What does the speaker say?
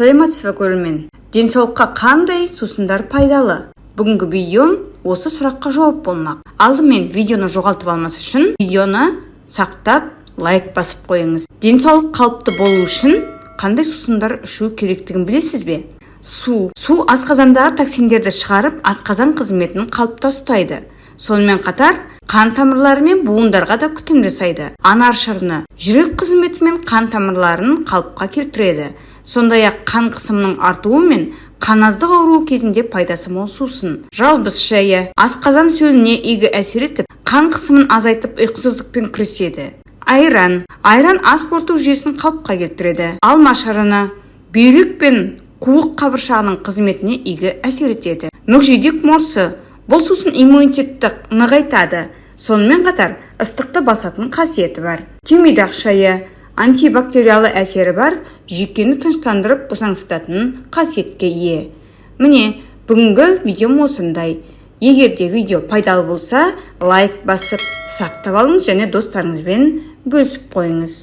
Саламатсызбы көрермен. Денсаулыққа қандай сусындар пайдалы? Бүгінгі видеом осы сұраққа жауап болмақ. Алдымен видеоны жоғалтып алмас үшін видеоны сақтап, лайк басып қойыңыз. Денсаулық қалыпты болу үшін қандай сусындар ішу керектігін білесіз бе? Су асқазандағы токсиндерді шығарып, асқазан қызметін қалыпта ұстайды. Сонымен қатар қан тамырлары мен буындарға да күтім жасайды. Анар шырыны жүрек қызметі мен қан тамырларын қалыпқа келтіреді. Сондай-ақ қан қысымының артуы мен қаназдық ауруы кезінде пайдасы мол сусын. Жалбыз шайы асқазан сөліне игі әсер етіп, қан қысымын азайтып, ұйқысыздықпен күреседі. Айран ас қорыту жүйесін қалыпқа келтіреді. Алма шырыны бүйрек пен қуық қабыршағының қызметіне игі әсер етеді. Мүкжидек морсы бұл сусын иммунитетті нығайтады. Сонымен қатар ыстықты басатын қасиеті бар. Түймедақ шайы антибактериалы әсері бар, жүйкені тыныштандырып босаңсытатын қасиетке ие. Міне, бүгінгі видеом осындай. Егер де видео пайдалы болса, лайк басып, сақтап алыңыз және достарыңызбен бөлісіп қойыңыз.